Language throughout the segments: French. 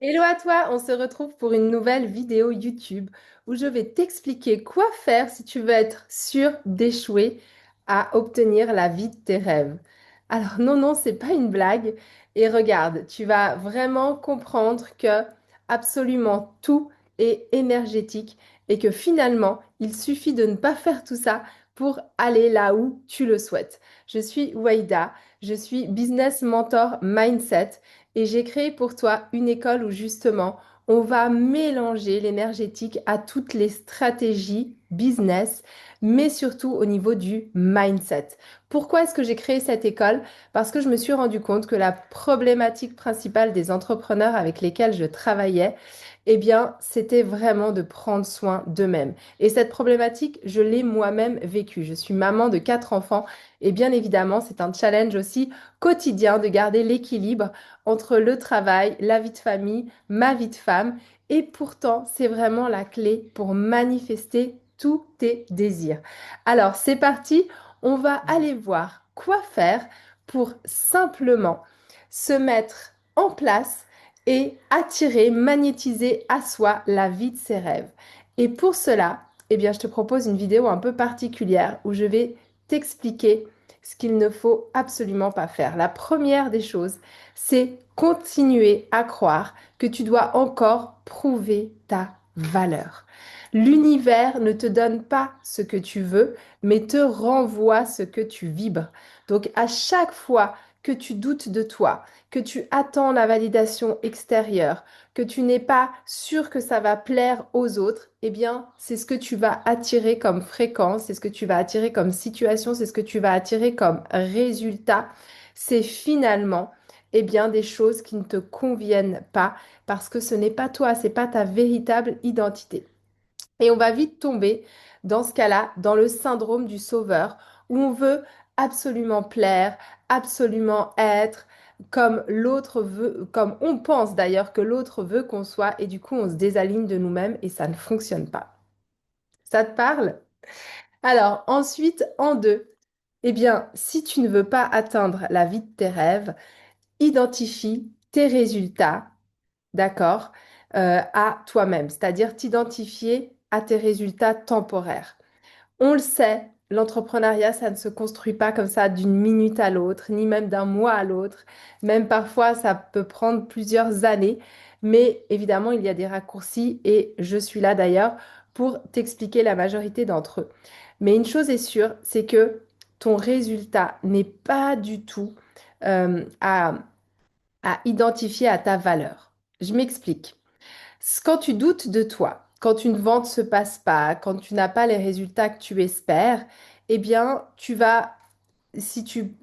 Hello à toi, on se retrouve pour une nouvelle vidéo YouTube où je vais t'expliquer quoi faire si tu veux être sûr d'échouer à obtenir la vie de tes rêves. Alors non, non, c'est pas une blague. Et regarde, tu vas vraiment comprendre que absolument tout est énergétique et que finalement, il suffit de ne pas faire tout ça pour aller là où tu le souhaites. Je suis Waïda, je suis business mentor mindset. Et j'ai créé pour toi une école où justement on va mélanger l'énergétique à toutes les stratégies business, mais surtout au niveau du mindset. Pourquoi est-ce que j'ai créé cette école? Parce que je me suis rendu compte que la problématique principale des entrepreneurs avec lesquels je travaillais, eh bien, c'était vraiment de prendre soin d'eux-mêmes. Et cette problématique, je l'ai moi-même vécue. Je suis maman de 4 enfants et bien évidemment, c'est un challenge aussi quotidien de garder l'équilibre entre le travail, la vie de famille, ma vie de femme. Et pourtant, c'est vraiment la clé pour manifester tous tes désirs. Alors, c'est parti, on va aller voir quoi faire pour simplement se mettre en place et attirer, magnétiser à soi la vie de ses rêves. Et pour cela, eh bien, je te propose une vidéo un peu particulière où je vais t'expliquer ce qu'il ne faut absolument pas faire. La première des choses, c'est continuer à croire que tu dois encore prouver ta valeur. L'univers ne te donne pas ce que tu veux, mais te renvoie ce que tu vibres. Donc à chaque fois que tu doutes de toi, que tu attends la validation extérieure, que tu n'es pas sûr que ça va plaire aux autres, eh bien, c'est ce que tu vas attirer comme fréquence, c'est ce que tu vas attirer comme situation, c'est ce que tu vas attirer comme résultat. C'est finalement eh bien, des choses qui ne te conviennent pas parce que ce n'est pas toi, c'est pas ta véritable identité. Et on va vite tomber dans ce cas-là, dans le syndrome du sauveur, où on veut absolument plaire, absolument être comme l'autre veut, comme on pense d'ailleurs que l'autre veut qu'on soit, et du coup on se désaligne de nous-mêmes et ça ne fonctionne pas. Ça te parle? Alors ensuite, en deux, eh bien, si tu ne veux pas atteindre la vie de tes rêves, identifie tes résultats, d'accord, à toi-même, c'est-à-dire t'identifier à tes résultats temporaires. On le sait, l'entrepreneuriat, ça ne se construit pas comme ça d'une minute à l'autre, ni même d'un mois à l'autre. Même parfois, ça peut prendre plusieurs années. Mais évidemment, il y a des raccourcis et je suis là d'ailleurs pour t'expliquer la majorité d'entre eux. Mais une chose est sûre, c'est que ton résultat n'est pas du tout euh, à à identifier à ta valeur. Je m'explique. Quand tu doutes de toi, quand une vente se passe pas, quand tu n'as pas les résultats que tu espères, eh bien, si tu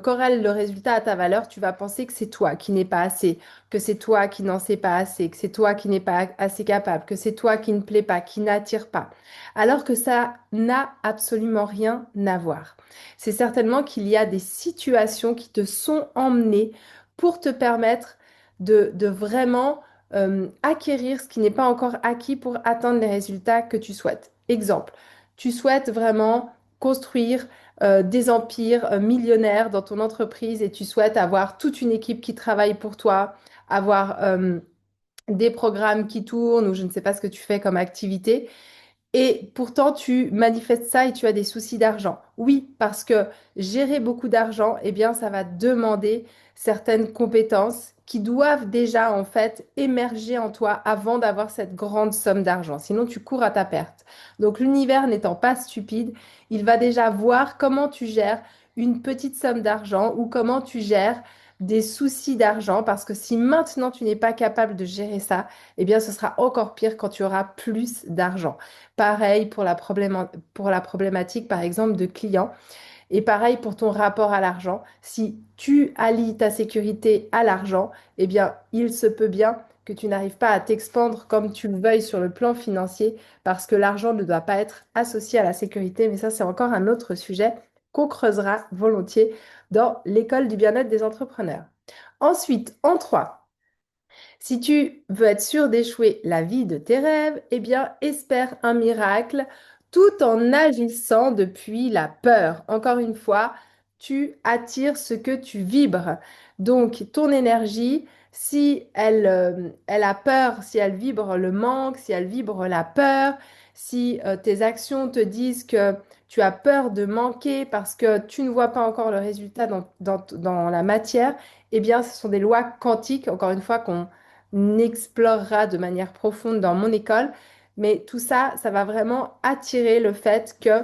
corrèles le résultat à ta valeur, tu vas penser que c'est toi qui n'es pas assez, que c'est toi qui n'en sais pas assez, que c'est toi qui n'es pas assez capable, que c'est toi qui ne plaît pas, qui n'attire pas. Alors que ça n'a absolument rien à voir. C'est certainement qu'il y a des situations qui te sont emmenées pour te permettre de vraiment acquérir ce qui n'est pas encore acquis pour atteindre les résultats que tu souhaites. Exemple, tu souhaites vraiment construire des empires millionnaires dans ton entreprise et tu souhaites avoir toute une équipe qui travaille pour toi, avoir des programmes qui tournent ou je ne sais pas ce que tu fais comme activité. Et pourtant, tu manifestes ça et tu as des soucis d'argent. Oui, parce que gérer beaucoup d'argent, eh bien, ça va demander certaines compétences qui doivent déjà, en fait, émerger en toi avant d'avoir cette grande somme d'argent. Sinon, tu cours à ta perte. Donc, l'univers n'étant pas stupide, il va déjà voir comment tu gères une petite somme d'argent ou comment tu gères des soucis d'argent. Parce que si maintenant tu n'es pas capable de gérer ça, eh bien, ce sera encore pire quand tu auras plus d'argent. Pareil pour pour la problématique, par exemple, de clients. Et pareil pour ton rapport à l'argent. Si tu allies ta sécurité à l'argent, eh bien, il se peut bien que tu n'arrives pas à t'expandre comme tu le veuilles sur le plan financier parce que l'argent ne doit pas être associé à la sécurité. Mais ça, c'est encore un autre sujet qu'on creusera volontiers dans l'école du bien-être des entrepreneurs. Ensuite, en 3. Si tu veux être sûr d'échouer la vie de tes rêves, eh bien, espère un miracle tout en agissant depuis la peur. Encore une fois, tu attires ce que tu vibres. Donc, ton énergie, Si elle a peur, si elle vibre le manque, si elle vibre la peur, si tes actions te disent que tu as peur de manquer parce que tu ne vois pas encore le résultat dans la matière, eh bien, ce sont des lois quantiques, encore une fois, qu'on explorera de manière profonde dans mon école. Mais tout ça, ça va vraiment attirer le fait que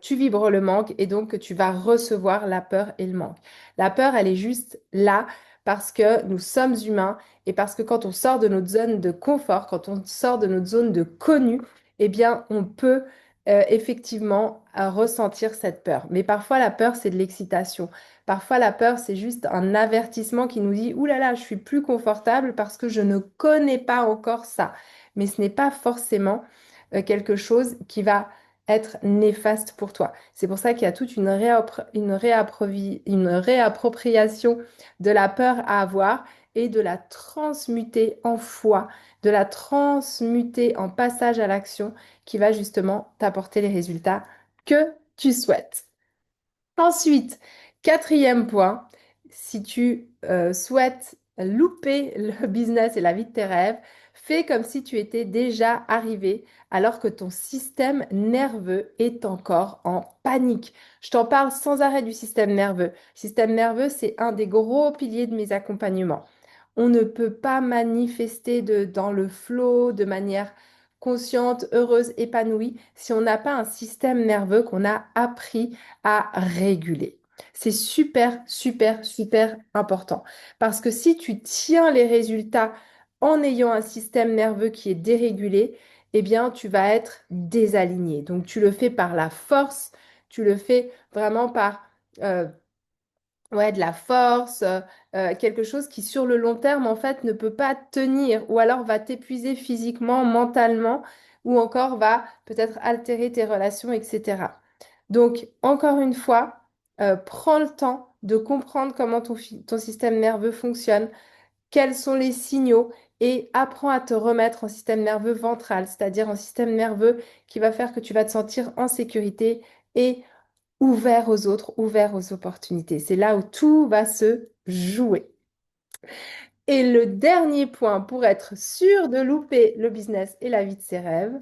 tu vibres le manque et donc que tu vas recevoir la peur et le manque. La peur, elle est juste là parce que nous sommes humains et parce que quand on sort de notre zone de confort, quand on sort de notre zone de connu, eh bien, on peut effectivement ressentir cette peur. Mais parfois, la peur, c'est de l'excitation. Parfois, la peur, c'est juste un avertissement qui nous dit, ouh là là, je suis plus confortable parce que je ne connais pas encore ça. Mais ce n'est pas forcément quelque chose qui va être néfaste pour toi. C'est pour ça qu'il y a toute une réappropriation de la peur à avoir et de la transmuter en foi, de la transmuter en passage à l'action qui va justement t'apporter les résultats que tu souhaites. Ensuite, quatrième point, si tu souhaites louper le business et la vie de tes rêves, fais comme si tu étais déjà arrivé alors que ton système nerveux est encore en panique. Je t'en parle sans arrêt du système nerveux. Le système nerveux, c'est un des gros piliers de mes accompagnements. On ne peut pas manifester dans le flow de manière consciente, heureuse, épanouie si on n'a pas un système nerveux qu'on a appris à réguler. C'est super, super, super important. Parce que si tu tiens les résultats en ayant un système nerveux qui est dérégulé, eh bien, tu vas être désaligné. Donc, tu le fais par la force, tu le fais vraiment par euh, ouais, de la force, quelque chose qui sur le long terme, en fait, ne peut pas tenir ou alors va t'épuiser physiquement, mentalement ou encore va peut-être altérer tes relations, etc. Donc, encore une fois, prends le temps de comprendre comment ton système nerveux fonctionne, quels sont les signaux et apprends à te remettre en système nerveux ventral, c'est-à-dire en système nerveux qui va faire que tu vas te sentir en sécurité et ouvert aux autres, ouvert aux opportunités. C'est là où tout va se jouer. Et le dernier point pour être sûr de louper le business et la vie de ses rêves,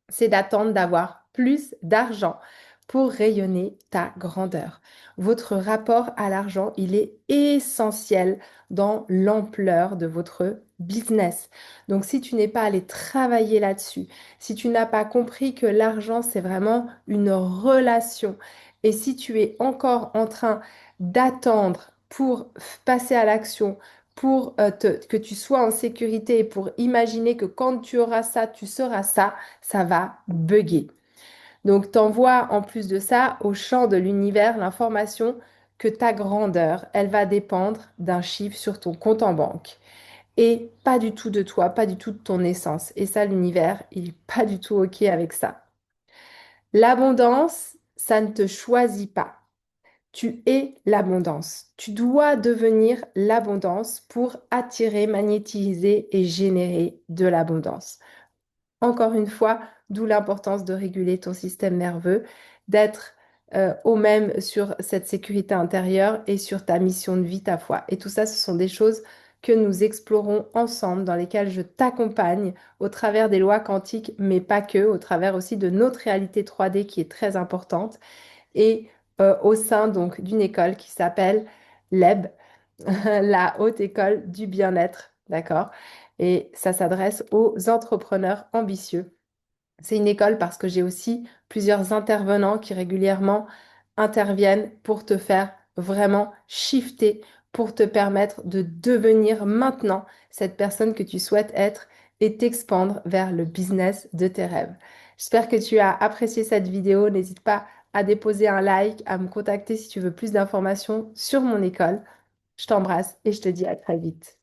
c'est d'attendre d'avoir plus d'argent pour rayonner ta grandeur. Votre rapport à l'argent, il est essentiel dans l'ampleur de votre business. Donc, si tu n'es pas allé travailler là-dessus, si tu n'as pas compris que l'argent, c'est vraiment une relation, et si tu es encore en train d'attendre pour passer à l'action, pour que tu sois en sécurité et pour imaginer que quand tu auras ça, tu seras ça, ça va bugger. Donc, t'envoies en plus de ça au champ de l'univers l'information que ta grandeur, elle va dépendre d'un chiffre sur ton compte en banque. Et pas du tout de toi, pas du tout de ton essence. Et ça, l'univers, il n'est pas du tout OK avec ça. L'abondance, ça ne te choisit pas. Tu es l'abondance. Tu dois devenir l'abondance pour attirer, magnétiser et générer de l'abondance. Encore une fois, d'où l'importance de réguler ton système nerveux, d'être au même sur cette sécurité intérieure et sur ta mission de vie, ta foi. Et tout ça, ce sont des choses que nous explorons ensemble, dans lesquelles je t'accompagne au travers des lois quantiques, mais pas que, au travers aussi de notre réalité 3D qui est très importante, et au sein donc d'une école qui s'appelle l'EB, la Haute École du Bien-être, d'accord? Et ça s'adresse aux entrepreneurs ambitieux. C'est une école parce que j'ai aussi plusieurs intervenants qui régulièrement interviennent pour te faire vraiment shifter, pour te permettre de devenir maintenant cette personne que tu souhaites être et t'expandre vers le business de tes rêves. J'espère que tu as apprécié cette vidéo. N'hésite pas à déposer un like, à me contacter si tu veux plus d'informations sur mon école. Je t'embrasse et je te dis à très vite.